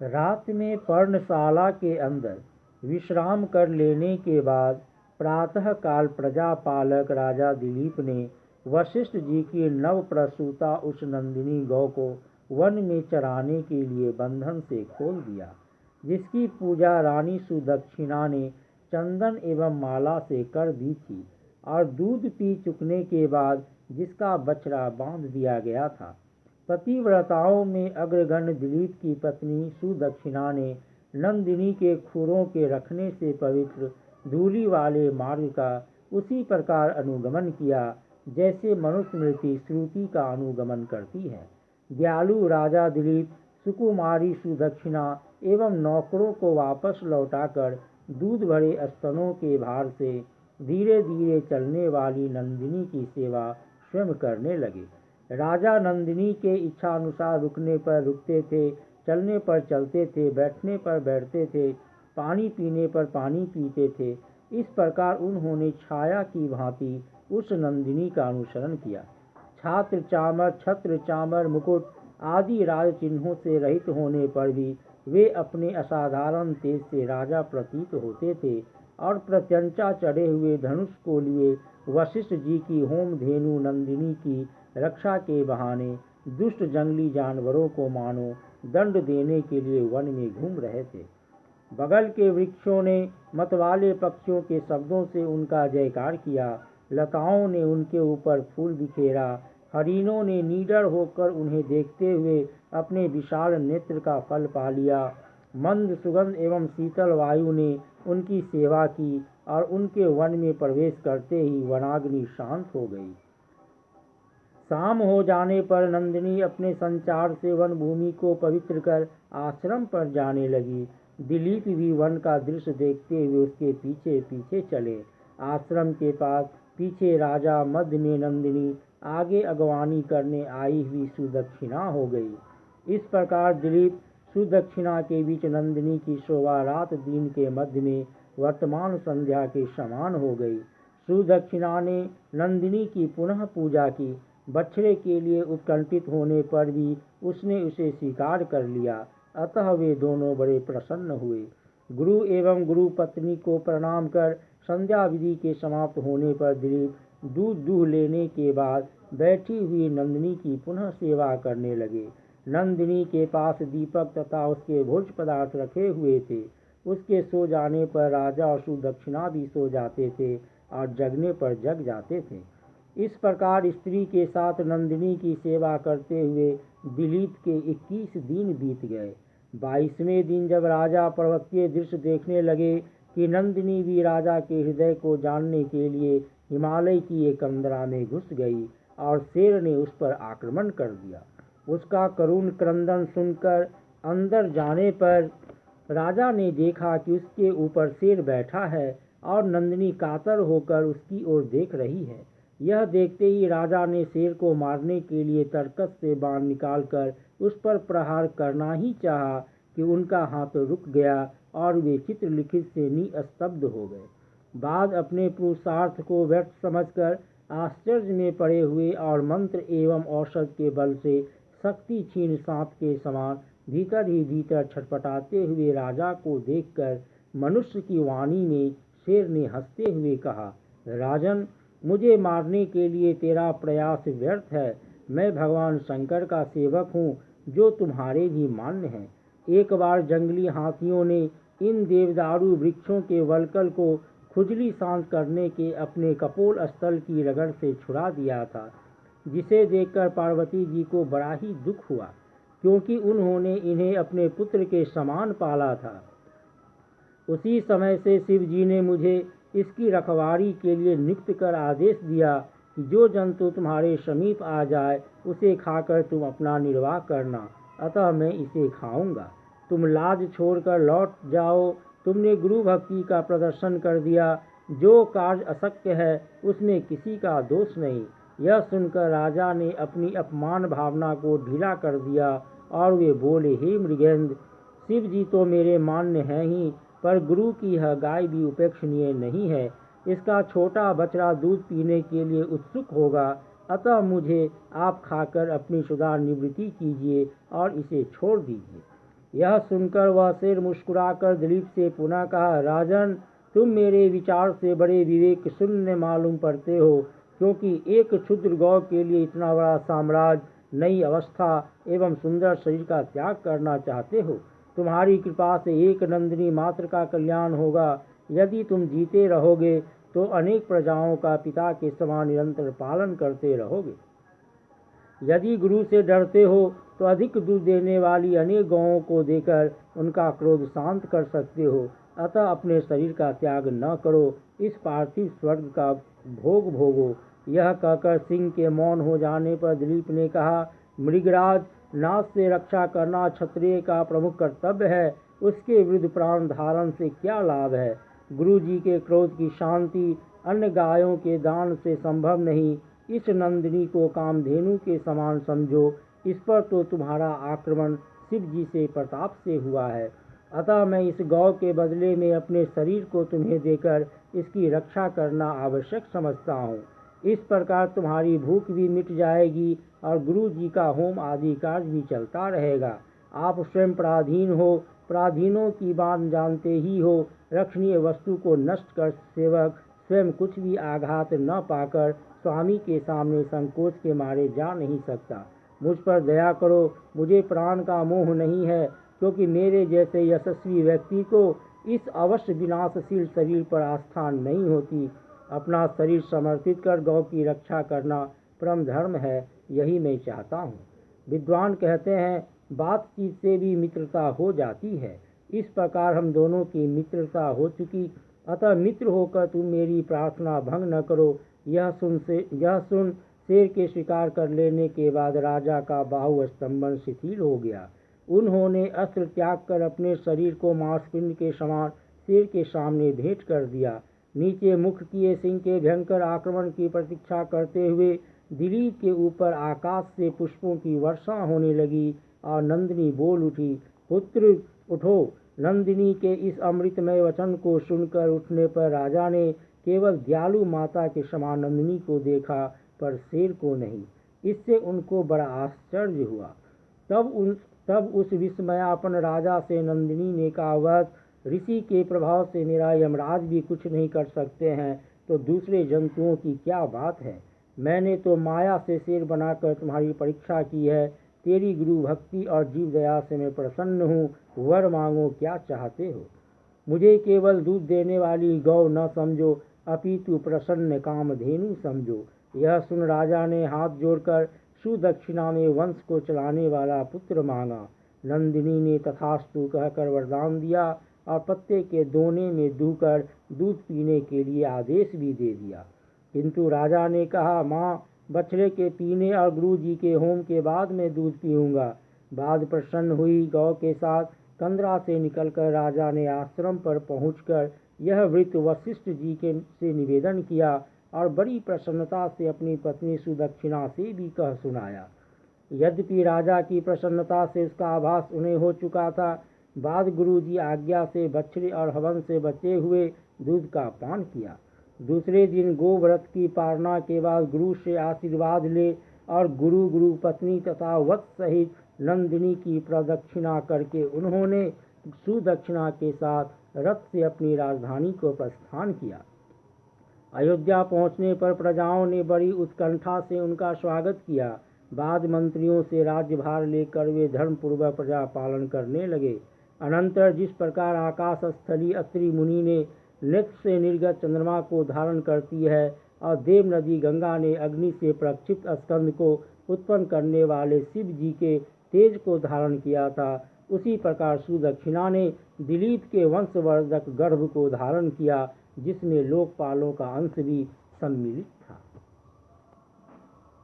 रात में पर्णशाला के अंदर विश्राम कर लेने के बाद प्रातःकाल प्रजापालक राजा दिलीप ने वशिष्ठ जी की नव प्रसूता उस नंदिनी गौ को वन में चराने के लिए बंधन से खोल दिया, जिसकी पूजा रानी सुदक्षिणा ने चंदन एवं माला से कर दी थी और दूध पी चुकने के बाद जिसका बछड़ा बांध दिया गया था। पतिव्रताओं में अग्रगण्य दिलीप की पत्नी सुदक्षिणा ने नंदिनी के खुरों के रखने से पवित्र धूलि वाले मार्ग का उसी प्रकार अनुगमन किया जैसे मनुस्मृति श्रुति का अनुगमन करती है। दयालु राजा दिलीप सुकुमारी सुदक्षिणा एवं नौकरों को वापस लौटाकर दूध भरे स्तनों के भार से धीरे धीरे चलने वाली नंदिनी की सेवा स्वयं करने लगे। राजा नंदिनी के इच्छानुसार रुकने पर रुकते थे, चलने पर चलते थे, बैठने पर बैठते थे, पानी पीने पर पानी पीते थे। इस प्रकार उन्होंने छाया की भांति उस नंदिनी का अनुसरण किया। छात्र चामर, छत्र चामर, मुकुट आदि राज चिन्हों से रहित होने पर भी वे अपने असाधारण तेज से राजा प्रतीत होते थे और प्रत्यंचा चढ़े हुए धनुष को लिए वशिष्ठ जी की होम धेनु नंदिनी की रक्षा के बहाने दुष्ट जंगली जानवरों को मानो दंड देने के लिए वन में घूम रहे थे। बगल के वृक्षों ने मतवाले पक्षियों के शब्दों से उनका जयकार किया, लताओं ने उनके ऊपर फूल बिखेरा, हरिणों ने निडर होकर उन्हें देखते हुए अपने विशाल नेत्र का फल पा लिया। मंद सुगंध एवं शीतल वायु ने उनकी सेवा की और उनके वन में प्रवेश करते ही वनाग्नि शांत हो गई। शाम हो जाने पर नंदिनी अपने संचार से वन भूमि को पवित्र कर आश्रम पर जाने लगी। दिलीप भी वन का दृश्य देखते हुए उसके पीछे पीछे चले। आश्रम के पास पीछे राजा, मध्य में नंदिनी, आगे अगवानी करने आई हुई सुदक्षिणा हो गई। इस प्रकार दिलीप सुदक्षिणा के बीच नंदिनी की शोभा रात दिन के मध्य में वर्तमान संध्या के समान हो गई। सुदक्षिणा ने नंदिनी की पुनः पूजा की। बछड़े के लिए उत्कंठित होने पर भी उसने उसे स्वीकार कर लिया, अतः वे दोनों बड़े प्रसन्न हुए। गुरु एवं गुरु पत्नी को प्रणाम कर संध्या विधि के समाप्त होने पर दिलीप दूध दूह लेने के बाद बैठी हुई नंदिनी की पुनः सेवा करने लगे। नंदिनी के पास दीपक तथा उसके भोज्य पदार्थ रखे हुए थे। उसके सो जाने पर राजा और सुदक्षिणा भी सो जाते थे और जगने पर जग जाते थे। इस प्रकार स्त्री के साथ नंदिनी की सेवा करते हुए दिलीप के 21 दिन बीत गए। 22वें दिन जब राजा पर्वतीय दृश्य देखने लगे कि नंदिनी भी राजा के हृदय को जानने के लिए हिमालय की एक कंदरा में घुस गई और शेर ने उस पर आक्रमण कर दिया। उसका करुण क्रंदन सुनकर अंदर जाने पर राजा ने देखा कि उसके ऊपर शेर बैठा है और नंदिनी कातर होकर उसकी ओर देख रही है। यह देखते ही राजा ने शेर को मारने के लिए तरकस से बाण निकालकर उस पर प्रहार करना ही चाहा कि उनका हाथ रुक गया और वे चित्रलिखित से निस्तब्ध हो गए। बाद अपने पुरुषार्थ को व्यर्थ समझकर आश्चर्य में पड़े हुए और मंत्र एवं औषध के बल से शक्ति छीन सांप के समान भीतर ही भीतर छटपटाते हुए राजा को देखकर मनुष्य की वाणी में शेर ने हंसते हुए कहा, राजन, मुझे मारने के लिए तेरा प्रयास व्यर्थ है। मैं भगवान शंकर का सेवक हूँ जो तुम्हारे भी मान्य है। एक बार जंगली हाथियों ने इन देवदारू वृक्षों के वलकल को खुजली शांत करने के अपने कपोल स्थल की रगड़ से छुड़ा दिया था, जिसे देखकर पार्वती जी को बड़ा ही दुख हुआ, क्योंकि उन्होंने इन्हें अपने पुत्र के समान पाला था। उसी समय से शिव जी ने मुझे इसकी रखवाली के लिए नियुक्त कर आदेश दिया कि जो जंतु तुम्हारे समीप आ जाए उसे खाकर तुम अपना निर्वाह करना, अतः मैं इसे खाऊंगा। तुम लाज छोड़कर लौट जाओ। तुमने गुरु भक्ति का प्रदर्शन कर दिया। जो कार्य अशक्य है उसमें किसी का दोष नहीं। यह सुनकर राजा ने अपनी अपमान भावना को ढीला कर दिया और वे बोले, हे मृगेंद्र, शिव जी तो मेरे मान्य हैं ही, पर गुरु की यह गाय भी उपेक्षणीय नहीं है। इसका छोटा बछड़ा दूध पीने के लिए उत्सुक होगा, अतः मुझे आप खाकर अपनी क्षुधा निवृत्ति कीजिए और इसे छोड़ दीजिए। यह सुनकर वह शेर मुस्कुराकर दिलीप से पुनः कहा, राजन, तुम मेरे विचार से बड़े विवेक शून्य मालूम पड़ते हो, क्योंकि एक क्षुद्र गौ के लिए इतना बड़ा साम्राज्य, नई अवस्था एवं सुंदर शरीर का त्याग करना चाहते हो। तुम्हारी कृपा से एक नंदिनी मात्र का कल्याण होगा। यदि तुम जीते रहोगे तो अनेक प्रजाओं का पिता के समान निरंतर पालन करते रहोगे। यदि गुरु से डरते हो तो अधिक दूध देने वाली अनेक गौओं को देकर उनका क्रोध शांत कर सकते हो। अतः अपने शरीर का त्याग न करो, इस पार्थिव स्वर्ग का भोग भोगो। यह कहकर सिंह के मौन हो जाने पर दिलीप ने कहा, मृगराज, नाश से रक्षा करना क्षत्रिय का प्रमुख कर्तव्य है। उसके विरुद्ध प्राण धारण से क्या लाभ है। गुरु जी के क्रोध की शांति अन्य गायों के दान से संभव नहीं। इस नंदिनी को कामधेनु के समान समझो। इस पर तो तुम्हारा आक्रमण शिव जी से प्रताप से हुआ है। अतः मैं इस गौ के बदले में अपने शरीर को तुम्हें देकर इसकी रक्षा करना आवश्यक समझता हूँ। इस प्रकार तुम्हारी भूख भी मिट जाएगी और गुरु जी का होम आदि कार्य भी चलता रहेगा। आप स्वयं पराधीन हो, पराधीनों की बात जानते ही हो। रक्षणीय वस्तु को नष्ट कर सेवक स्वयं कुछ भी आघात न पाकर स्वामी के सामने संकोच के मारे जा नहीं सकता। मुझ पर दया करो, मुझे प्राण का मोह नहीं है, क्योंकि मेरे जैसे यशस्वी व्यक्ति को इस अवश्य विनाशशील शरीर पर आस्था नहीं होती। अपना शरीर समर्पित कर गौ की रक्षा करना परम धर्म है, यही मैं चाहता हूँ। विद्वान कहते हैं, बातचीत से भी मित्रता हो जाती है। इस प्रकार हम दोनों की मित्रता हो चुकी, अतः मित्र होकर तुम मेरी प्रार्थना भंग न करो। यह सुन शेर के शिकार कर लेने के बाद राजा का बाहु स्तंभन शिथिल हो गया। उन्होंने अस्त्र त्याग कर अपने शरीर को मांसपिंड के समान शेर के सामने भेंट कर दिया। नीचे मुख किए सिंह के भयंकर आक्रमण की प्रतीक्षा करते हुए दिलीप के ऊपर आकाश से पुष्पों की वर्षा होने लगी और नंदिनी बोल उठी, पुत्र उठो। नंदिनी के इस अमृतमय वचन को सुनकर उठने पर राजा ने केवल दयालु माता के समान नंदिनी को देखा, पर शेर को नहीं। इससे उनको बड़ा आश्चर्य हुआ। तब उस विस्मयापन राजा से नंदिनी ने कहा, वत्स, ऋषि के प्रभाव से मेरा यमराज भी कुछ नहीं कर सकते हैं, तो दूसरे जंतुओं की क्या बात है। मैंने तो माया से शेर बनाकर तुम्हारी परीक्षा की है। तेरी गुरु भक्ति और जीव दया से मैं प्रसन्न हूँ। वर मांगो, क्या चाहते हो। मुझे केवल दूध देने वाली गौ न समझो, अपितु प्रसन्न कामधेनु समझो। यह सुन राजा ने हाथ जोड़कर सुदक्षिणा में वंश को चलाने वाला पुत्र मांगा। नंदिनी ने तथास्तु कहकर वरदान दिया और पत्ते के दोने में दूहकर दूध पीने के लिए आदेश भी दे दिया। किंतु राजा ने कहा, माँ, बछड़े के पीने और गुरु जी के होम के बाद मैं दूध पीऊँगा। बाद प्रसन्न हुई गौ के साथ कंदरा से निकलकर राजा ने आश्रम पर पहुंचकर यह वृत्त वशिष्ठ जी से निवेदन किया और बड़ी प्रसन्नता से अपनी पत्नी सुदक्षिणा से भी कह सुनाया। यद्यपि राजा की प्रसन्नता से उसका आभास उन्हें हो चुका था, बाद गुरु जी आज्ञा से बछड़े और हवन से बचे हुए दूध का पान किया। दूसरे दिन गोव्रत की पारणा के बाद गुरु से आशीर्वाद ले और गुरु पत्नी तथा वत्स सहित नंदिनी की प्रदक्षिणा करके उन्होंने सुदक्षिणा के साथ रथ से अपनी राजधानी को प्रस्थान किया। अयोध्या पहुंचने पर प्रजाओं ने बड़ी उत्कंठा से उनका स्वागत किया। बाद मंत्रियों से राज्यभार लेकर वे धर्मपूर्वक प्रजा पालन करने लगे। अनंतर जिस प्रकार आकाश स्थली अत्रि मुनि ने नेत्र से निर्गत चंद्रमा को धारण करती है और देव नदी गंगा ने अग्नि से प्रक्षिप्त स्कंद को उत्पन्न करने वाले शिव जी के तेज को धारण किया था, उसी प्रकार सुदक्षिणा ने दिलीप के वंशवर्धक गर्भ को धारण किया, जिसमें लोकपालों का अंश भी सम्मिलित था।